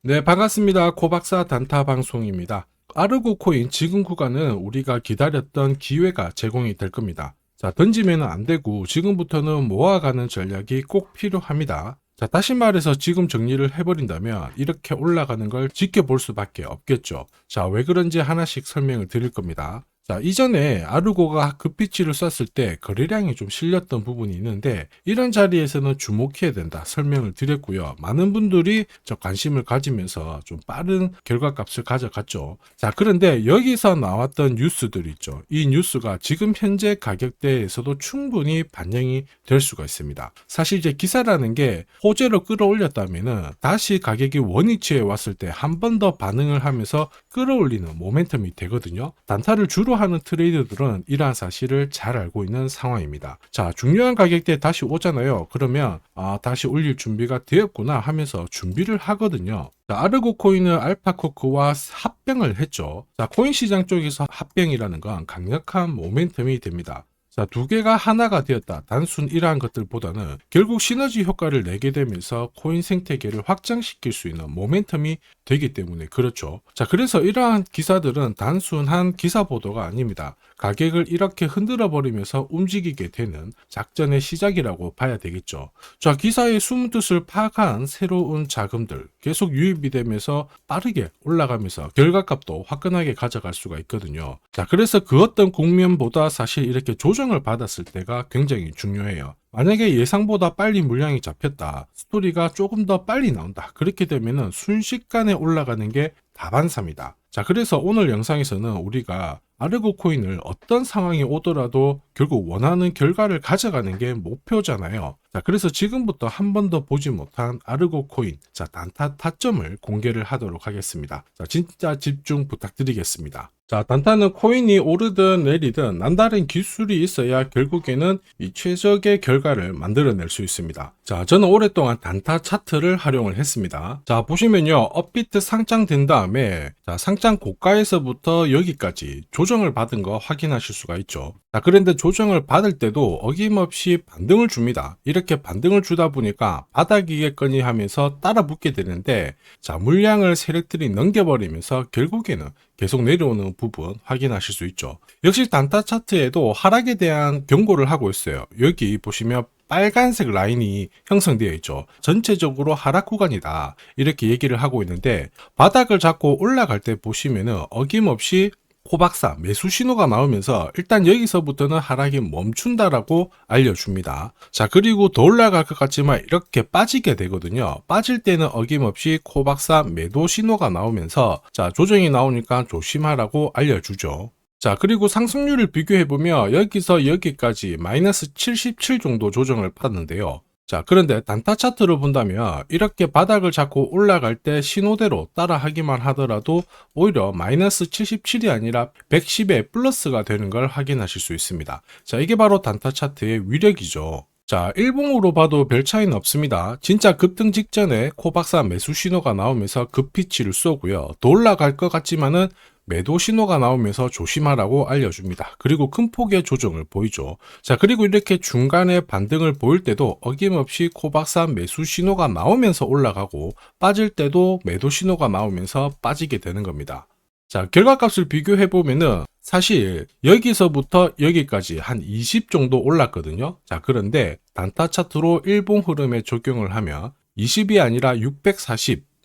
네, 반갑습니다. 코박사 단타 방송입니다. 아르고 코인 지금 구간은 우리가 기다렸던 기회가 제공이 될 겁니다. 자, 던지면 안 되고 지금부터는 모아가는 전략이 꼭 필요합니다. 자, 다시 말해서 지금 정리를 해버린다면 이렇게 올라가는 걸 지켜볼 수밖에 없겠죠. 자, 왜 그런지 하나씩 설명을 드릴 겁니다. 자, 이전에 아르고가 급피치를 쐈을 때 거래량이 좀 실렸던 부분이 있는데 이런 자리에서는 주목해야 된다 설명을 드렸고요. 많은 분들이 저 관심을 가지면서 좀 빠른 결과값을 가져갔죠. 자, 그런데 여기서 나왔던 뉴스들 있죠. 이 뉴스가 지금 현재 가격대에서도 충분히 반영이 될 수가 있습니다. 사실 이제 기사라는 게 호재로 끌어올렸다면은 다시 가격이 원위치에 왔을 때 한 번 더 반응을 하면서 끌어올리는 모멘텀이 되거든요. 단타를 주로 하는 트레이더들은 이러한 사실을 잘 알고 있는 상황입니다. 자, 중요한 가격대에 다시 오잖아요. 그러면 다시 올릴 준비가 되었구나 하면서 준비를 하거든요. 자, 아르고 코인은 알파코크와 합병을 했죠. 자, 코인 시장 쪽에서 합병이라는 건 강력한 모멘텀이 됩니다. 자, 두 개가 하나가 되었다. 단순 이러한 것들보다는 결국 시너지 효과를 내게 되면서 코인 생태계를 확장시킬 수 있는 모멘텀이 되기 때문에 그렇죠. 자, 그래서 이러한 기사들은 단순한 기사 보도가 아닙니다. 가격을 이렇게 흔들어 버리면서 움직이게 되는 작전의 시작이라고 봐야 되겠죠. 자, 기사의 숨은 뜻을 파악한 새로운 자금들 계속 유입이 되면서 빠르게 올라가면서 결과값도 화끈하게 가져갈 수가 있거든요. 자, 그래서 그 어떤 국면보다 사실 이렇게 조정을 받았을 때가 굉장히 중요해요. 만약에 예상보다 빨리 물량이 잡혔다. 스토리가 조금 더 빨리 나온다. 그렇게 되면은 순식간에 올라가는 게 다반사입니다. 자, 그래서 오늘 영상에서는 우리가 아르고 코인을 어떤 상황이 오더라도 결국 원하는 결과를 가져가는 게 목표잖아요. 자, 그래서 지금부터 한 번도 보지 못한 아르고 코인, 자, 단타 타점을 공개를 하도록 하겠습니다. 자, 진짜 집중 부탁드리겠습니다. 자, 단타는 코인이 오르든 내리든 남다른 기술이 있어야 결국에는 이 최적의 결과를 만들어낼 수 있습니다. 자, 저는 오랫동안 단타 차트를 활용을 했습니다. 자, 보시면요, 업비트 상장된 다음에 자, 상장 고가에서부터 여기까지 조정을 받은 거 확인하실 수가 있죠. 자, 그런데 조정을 받을 때도 어김없이 반등을 줍니다. 이렇게 반등을 주다 보니까 바닥이겠거니 하면서 따라 붙게 되는데, 자, 물량을 세력들이 넘겨버리면서 결국에는 계속 내려오는 부분 확인하실 수 있죠. 역시 단타 차트에도 하락에 대한 경고를 하고 있어요. 여기 보시면 빨간색 라인이 형성되어 있죠. 전체적으로 하락 구간이다. 이렇게 얘기를 하고 있는데 바닥을 잡고 올라갈 때 보시면은 어김없이 코박사 매수 신호가 나오면서 일단 여기서부터는 하락이 멈춘다라고 알려줍니다. 자, 그리고 더 올라갈 것 같지만 이렇게 빠지게 되거든요. 빠질 때는 어김없이 코박사 매도 신호가 나오면서 자, 조정이 나오니까 조심하라고 알려주죠. 자, 그리고 상승률을 비교해보면 여기서 여기까지 마이너스 77 정도 조정을 받는데요. 자, 그런데 단타 차트를 본다면 이렇게 바닥을 잡고 올라갈 때 신호대로 따라하기만 하더라도 오히려 마이너스 77이 아니라 110의 플러스가 되는 걸 확인하실 수 있습니다. 자, 이게 바로 단타 차트의 위력이죠. 자, 일봉으로 봐도 별 차이는 없습니다. 진짜 급등 직전에 코박사 매수 신호가 나오면서 급피치를 쏘고요. 더 올라갈 것 같지만은 매도 신호가 나오면서 조심하라고 알려줍니다. 그리고 큰 폭의 조정을 보이죠. 자, 그리고 이렇게 중간에 반등을 보일 때도 어김없이 코박사 매수 신호가 나오면서 올라가고 빠질 때도 매도 신호가 나오면서 빠지게 되는 겁니다. 자, 결과값을 비교해보면은 사실 여기서부터 여기까지 한 20 정도 올랐거든요. 자, 그런데 단타 차트로 일봉 흐름에 적용을 하면 20이 아니라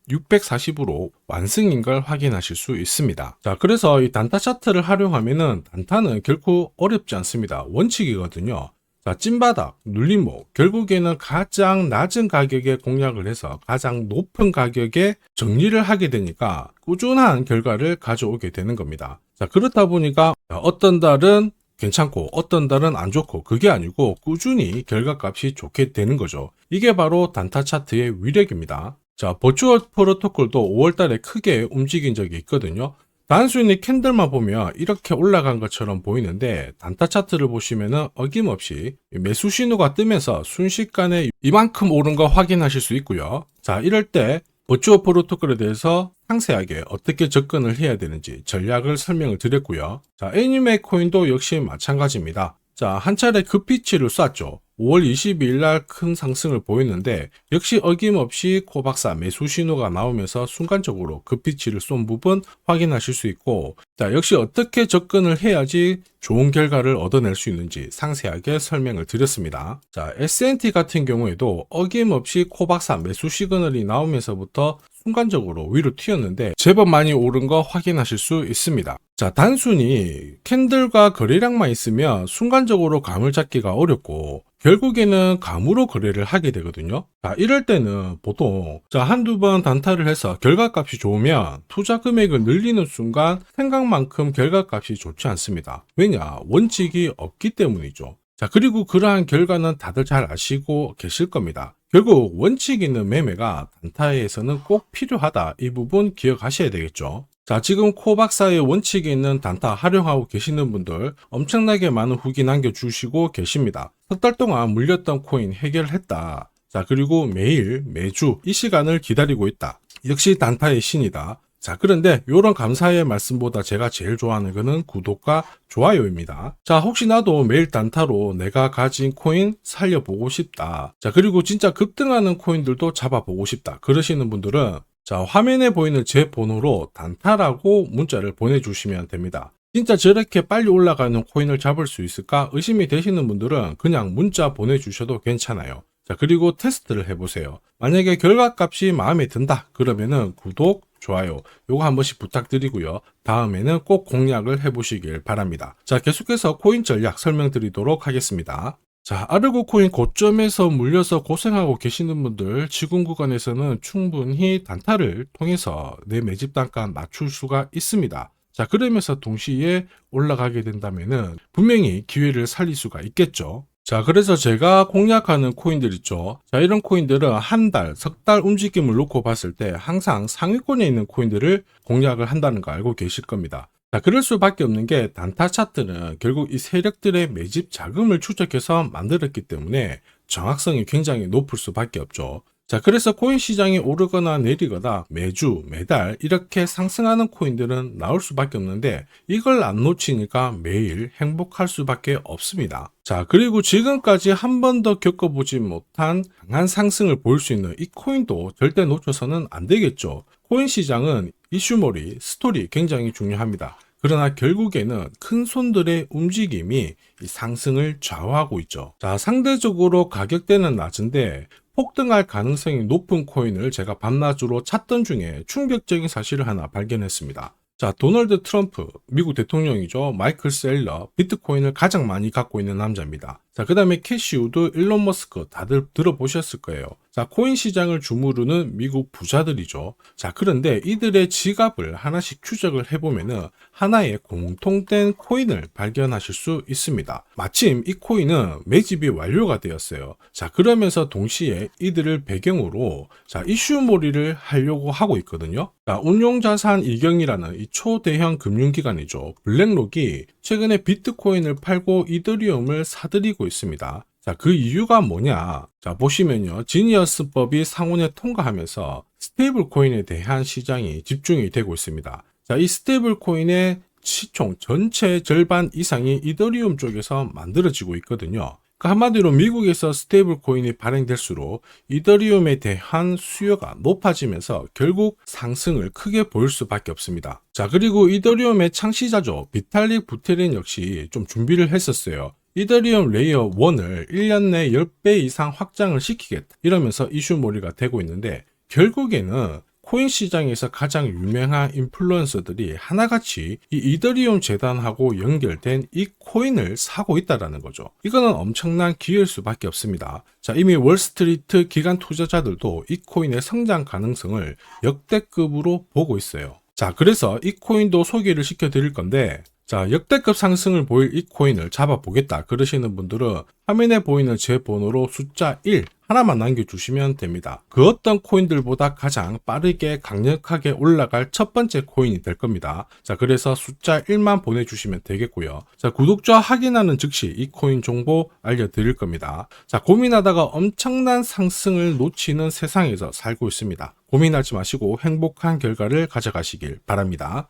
640으로 완승인 걸 확인하실 수 있습니다. 자, 그래서 이 단타 차트를 활용하면은 단타는 결코 어렵지 않습니다. 원칙이거든요. 자, 찐바닥, 눌림목, 결국에는 가장 낮은 가격에 공략을 해서 가장 높은 가격에 정리를 하게 되니까 꾸준한 결과를 가져오게 되는 겁니다. 자, 그렇다 보니까 어떤 달은 괜찮고 어떤 달은 안 좋고 그게 아니고 꾸준히 결과값이 좋게 되는 거죠. 이게 바로 단타 차트의 위력입니다. 자, 버추얼 프로토콜도 5월달에 크게 움직인 적이 있거든요. 단순히 캔들만 보면 이렇게 올라간 것처럼 보이는데 단타 차트를 보시면은 어김없이 매수 신호가 뜨면서 순식간에 이만큼 오른 거 확인하실 수 있고요. 자, 이럴 때 버추얼 프로토콜에 대해서 상세하게 어떻게 접근을 해야 되는지 전략을 설명을 드렸고요. 자, 애니메 코인도 역시 마찬가지입니다. 자, 한 차례 급피치를 쐈죠. 5월 22일 날 큰 상승을 보였는데 역시 어김없이 코박사 매수 신호가 나오면서 순간적으로 급비치를 쏜 부분 확인하실 수 있고, 자, 역시 어떻게 접근을 해야지 좋은 결과를 얻어낼 수 있는지 상세하게 설명을 드렸습니다. 자, S&T 같은 경우에도 어김없이 코박사 매수 시그널이 나오면서부터 순간적으로 위로 튀었는데 제법 많이 오른 거 확인하실 수 있습니다. 자, 단순히 캔들과 거래량만 있으면 순간적으로 감을 잡기가 어렵고 결국에는 감으로 거래를 하게 되거든요. 자, 이럴 때는 보통 한두 번 단타를 해서 결과값이 좋으면 투자 금액을 늘리는 순간 생각만큼 결과값이 좋지 않습니다. 왜냐? 원칙이 없기 때문이죠. 자, 그리고 그러한 결과는 다들 잘 아시고 계실 겁니다. 결국 원칙 있는 매매가 단타에서는 꼭 필요하다. 이 부분 기억하셔야 되겠죠. 자, 지금 코박사의 원칙이 있는 단타 활용하고 계시는 분들 엄청나게 많은 후기 남겨주시고 계십니다. 석 달 동안 물렸던 코인 해결했다. 자, 그리고 매일, 매주 이 시간을 기다리고 있다. 역시 단타의 신이다. 자, 그런데 이런 감사의 말씀보다 제가 제일 좋아하는 거는 구독과 좋아요입니다. 자, 혹시 나도 매일 단타로 내가 가진 코인 살려보고 싶다. 자, 그리고 진짜 급등하는 코인들도 잡아보고 싶다. 그러시는 분들은 자, 화면에 보이는 제 번호로 단타라고 문자를 보내주시면 됩니다. 진짜 저렇게 빨리 올라가는 코인을 잡을 수 있을까 의심이 되시는 분들은 그냥 문자 보내주셔도 괜찮아요. 자, 그리고 테스트를 해보세요. 만약에 결과값이 마음에 든다 그러면은 구독, 좋아요 요거 한 번씩 부탁드리고요. 다음에는 꼭 공략을 해보시길 바랍니다. 자, 계속해서 코인 전략 설명드리도록 하겠습니다. 자, 아르고 코인 고점에서 물려서 고생하고 계시는 분들 지금 구간에서는 충분히 단타를 통해서 내 매집 단가 낮출 수가 있습니다. 자, 그러면서 동시에 올라가게 된다면은 분명히 기회를 살릴 수가 있겠죠. 자, 그래서 제가 공략하는 코인들 있죠. 자, 이런 코인들은 한 달, 석 달 움직임을 놓고 봤을 때 항상 상위권에 있는 코인들을 공략을 한다는 거 알고 계실 겁니다. 자, 그럴 수밖에 없는 게 단타 차트는 결국 이 세력들의 매집 자금을 추적해서 만들었기 때문에 정확성이 굉장히 높을 수밖에 없죠. 자, 그래서 코인 시장이 오르거나 내리거나 매주, 매달 이렇게 상승하는 코인들은 나올 수밖에 없는데 이걸 안 놓치니까 매일 행복할 수밖에 없습니다. 자, 그리고 지금까지 한 번도 겪어보지 못한 강한 상승을 보일 수 있는 이 코인도 절대 놓쳐서는 안 되겠죠. 코인 시장은 이슈몰이, 스토리 굉장히 중요합니다. 그러나 결국에는 큰 손들의 움직임이 이 상승을 좌우하고 있죠. 자, 상대적으로 가격대는 낮은데 폭등할 가능성이 높은 코인을 제가 밤낮으로 찾던 중에 충격적인 사실을 하나 발견했습니다. 자, 도널드 트럼프, 미국 대통령이죠. 마이클 셀러, 비트코인을 가장 많이 갖고 있는 남자입니다. 자, 그 다음에 캐시우드, 일론 머스크 다들 들어보셨을 거예요. 자, 코인 시장을 주무르는 미국 부자들이죠. 자, 그런데 이들의 지갑을 하나씩 추적을 해보면은 하나의 공통된 코인을 발견하실 수 있습니다. 마침 이 코인은 매집이 완료가 되었어요. 자, 그러면서 동시에 이들을 배경으로 자, 이슈몰이를 하려고 하고 있거든요. 자, 운용자산 이경이라는 이 초대형 금융기관이죠. 블랙록이 최근에 비트코인을 팔고 이더리움을 사들이고 있습니다. 자, 그 이유가 뭐냐? 자, 보시면요. 지니어스법이 상원에 통과하면서 스테이블 코인에 대한 시장이 집중이 되고 있습니다. 자, 이 스테이블 코인의 시총 전체 절반 이상이 이더리움 쪽에서 만들어지고 있거든요. 그러니까 한마디로 미국에서 스테이블 코인이 발행될수록 이더리움에 대한 수요가 높아지면서 결국 상승을 크게 보일 수밖에 없습니다. 자, 그리고 이더리움의 창시자죠. 비탈릭 부테린 역시 좀 준비를 했었어요. 이더리움 레이어 1을 1년 내 10배 이상 확장을 시키겠다. 이러면서 이슈몰이가 되고 있는데 결국에는 코인 시장에서 가장 유명한 인플루언서들이 하나같이 이 이더리움 재단하고 연결된 이 코인을 사고 있다는 거죠. 이거는 엄청난 기회일 수밖에 없습니다. 자, 이미 월스트리트 기관 투자자들도 이 코인의 성장 가능성을 역대급으로 보고 있어요. 자, 그래서 이 코인도 소개를 시켜드릴 건데 자, 역대급 상승을 보일 이 코인을 잡아보겠다 그러시는 분들은 화면에 보이는 제 번호로 숫자 1 하나만 남겨주시면 됩니다. 그 어떤 코인들보다 가장 빠르게 강력하게 올라갈 첫 번째 코인이 될 겁니다. 자, 그래서 숫자 1만 보내주시면 되겠고요. 자, 구독자 확인하는 즉시 이 코인 정보 알려드릴 겁니다. 자, 고민하다가 엄청난 상승을 놓치는 세상에서 살고 있습니다. 고민하지 마시고 행복한 결과를 가져가시길 바랍니다.